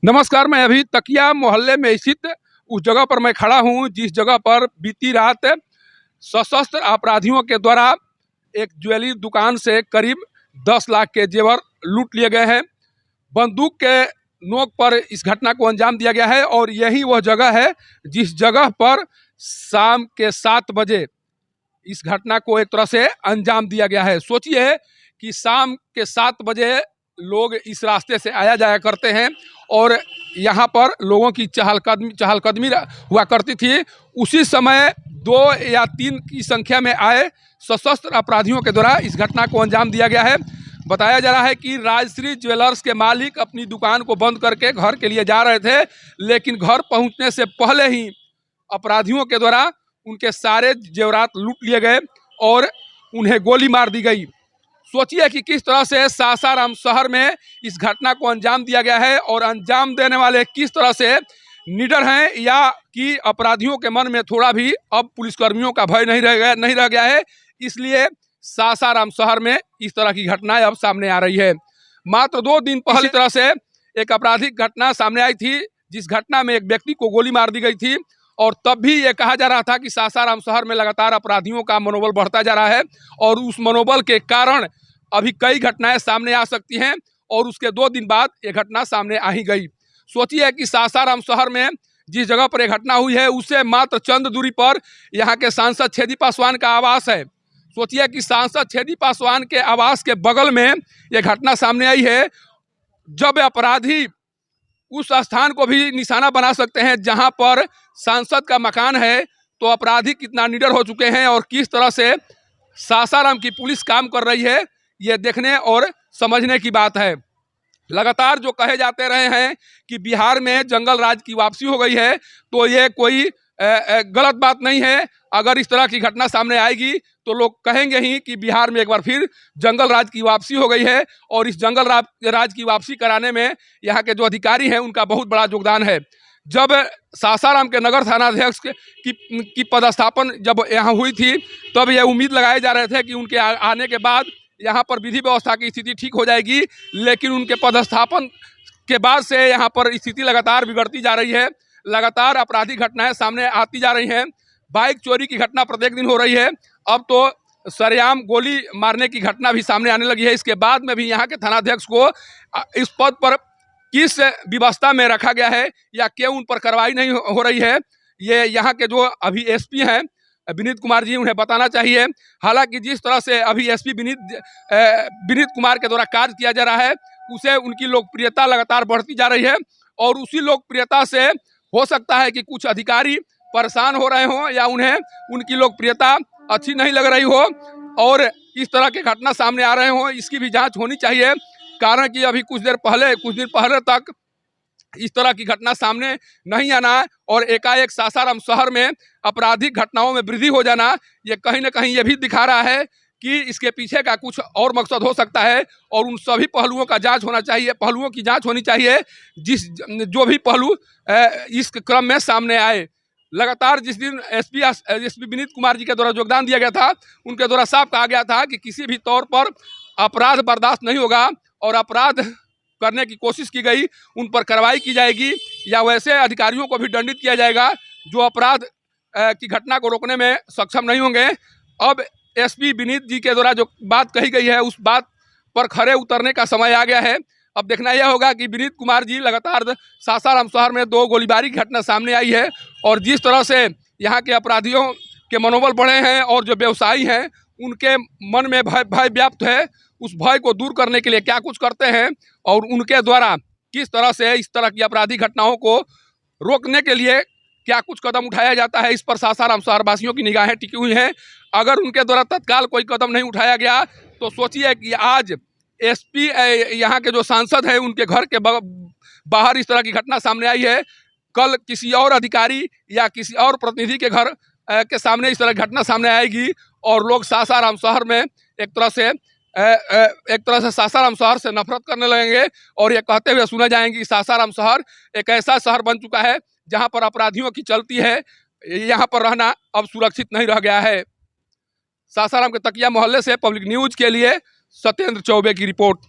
नमस्कार। मैं अभी तकिया मोहल्ले में स्थित उस जगह पर मैं खड़ा हूं जिस जगह पर बीती रात सशस्त्र अपराधियों के द्वारा एक ज्वेलरी दुकान से करीब 10 लाख के जेवर लूट लिए गए हैं। बंदूक के नोक पर इस घटना को अंजाम दिया गया है और यही वह जगह है जिस जगह पर शाम के 7 बजे इस घटना को एक तरह से अंजाम दिया गया है। सोचिए कि शाम के 7 बजे लोग इस रास्ते से आया जाया करते हैं और यहाँ पर लोगों की चहलकदमी हुआ करती थी। उसी समय 2 या 3 की संख्या में आए सशस्त्र अपराधियों के द्वारा इस घटना को अंजाम दिया गया है। बताया जा रहा है कि राजश्री ज्वेलर्स के मालिक अपनी दुकान को बंद करके घर के लिए जा रहे थे, लेकिन घर पहुंचने से पहले ही अपराधियों के द्वारा उनके सारे जेवरात लूट लिए गए और उन्हें गोली मार दी गई। सोचिए कि किस तरह से सासाराम शहर में इस घटना को अंजाम दिया गया है और अंजाम देने वाले किस तरह से निडर हैं, या कि अपराधियों के मन में थोड़ा भी अब पुलिसकर्मियों का भय नहीं रह गया है। इसलिए सासाराम शहर में इस तरह की घटनाएं अब सामने आ रही है। मात्र 2 दिन पहले तरह से एक आपराधिक घटना सामने आई थी जिस घटना में एक व्यक्ति को गोली मार दी गई थी और तब भी ये कहा जा रहा था कि सासाराम शहर में लगातार अपराधियों का मनोबल बढ़ता जा रहा है और उस मनोबल के कारण अभी कई घटनाएं सामने आ सकती हैं और उसके 2 दिन बाद ये घटना सामने आ ही गई। सोचिए कि सासाराम शहर में जिस जगह पर यह घटना हुई है उससे मात्र चंद दूरी पर यहाँ के सांसद छेदी पासवान का आवास है। सोचिए कि सांसद छेदी पासवान के आवास के बगल में यह घटना सामने आई है। जब अपराधी उस स्थान को भी निशाना बना सकते हैं जहां पर सांसद का मकान है, तो अपराधी कितना निडर हो चुके हैं और किस तरह से सासाराम की पुलिस काम कर रही है, ये देखने और समझने की बात है। लगातार जो कहे जाते रहे हैं कि बिहार में जंगल राज की वापसी हो गई है, तो ये कोई गलत बात नहीं है। अगर इस तरह की घटना सामने आएगी तो लोग कहेंगे ही कि बिहार में एक बार फिर जंगल राज की वापसी हो गई है और इस जंगल राज की वापसी कराने में यहाँ के जो अधिकारी हैं उनका बहुत बड़ा योगदान है। जब सासाराम के नगर थानाध्यक्ष की पदस्थापन जब यहाँ हुई थी, तब यह उम्मीद लगाए जा रहे थे कि उनके आने के बाद यहाँ पर विधि व्यवस्था की स्थिति ठीक हो जाएगी, लेकिन उनके पदस्थापन के बाद से यहाँ पर स्थिति लगातार बिगड़ती जा रही है। लगातार आपराधिक घटनाएं सामने आती जा रही हैं। बाइक चोरी की घटना प्रत्येक दिन हो रही है। अब तो सरेआम गोली मारने की घटना भी सामने आने लगी है। इसके बाद में भी यहाँ के थानाध्यक्ष को इस पद पर किस व्यवस्था में रखा गया है या क्यों उन पर कार्रवाई नहीं हो रही है, ये यहाँ के जो अभी एसपी हैं विनीत कुमार जी, उन्हें बताना चाहिए। हालांकि जिस तरह से अभी एसपी विनीत कुमार के द्वारा कार्य किया जा रहा है, उसे उनकी लोकप्रियता लगातार बढ़ती जा रही है और उसी लोकप्रियता से हो सकता है कि कुछ अधिकारी परेशान हो रहे हों या उन्हें उनकी लोकप्रियता अच्छी नहीं लग रही हो और इस तरह के घटना सामने आ रहे हों। इसकी भी जांच होनी चाहिए, कारण कि अभी कुछ दिन पहले तक इस तरह की घटना सामने नहीं आना और एकाएक सासाराम शहर में आपराधिक घटनाओं में वृद्धि हो जाना, ये कहीं ना कहीं ये भी दिखा रहा है कि इसके पीछे का कुछ और मकसद हो सकता है और उन सभी पहलुओं की जांच होनी चाहिए जो भी पहलू इस क्रम में सामने आए। लगातार जिस दिन एसपी विनीत कुमार जी के द्वारा योगदान दिया गया था, उनके द्वारा साफ कहा गया था कि किसी भी तौर पर अपराध बर्दाश्त नहीं होगा और अपराध करने की कोशिश की गई उन पर कार्रवाई की जाएगी या वैसे अधिकारियों को भी दंडित किया जाएगा जो अपराध की घटना को रोकने में सक्षम नहीं होंगे। अब एसपी विनीत जी के द्वारा जो बात कही गई है उस बात पर खरे उतरने का समय आ गया है। अब देखना यह होगा कि विनीत कुमार जी लगातार सासाराम शहर में 2 गोलीबारी की घटना सामने आई है और जिस तरह से यहाँ के अपराधियों के मनोबल बढ़े हैं और जो व्यवसायी हैं उनके मन में भय व्याप्त है, उस भय को दूर करने के लिए क्या कुछ करते हैं और उनके द्वारा किस तरह से इस तरह की आपराधिक घटनाओं को रोकने के लिए क्या कुछ कदम उठाया जाता है, इस पर सासाराम शहरवासियों की निगाहें टिकी हुई हैं। अगर उनके द्वारा तत्काल कोई कदम नहीं उठाया गया तो सोचिए कि आज एसपी यहाँ के जो सांसद हैं उनके घर के बाहर इस तरह की घटना सामने आई है, कल किसी और अधिकारी या किसी और प्रतिनिधि के घर के सामने इस तरह घटना सामने आएगी और लोग सासाराम शहर में एक तरह से सासाराम शहर से नफरत करने लगेंगे और ये कहते हुए सुने जाएंगे कि सासाराम शहर एक ऐसा शहर बन चुका है जहां पर अपराधियों की चलती है, यहाँ पर रहना अब सुरक्षित नहीं रह गया है। सासाराम के तकिया मोहल्ले से पब्लिक न्यूज के लिए सत्येंद्र चौबे की रिपोर्ट।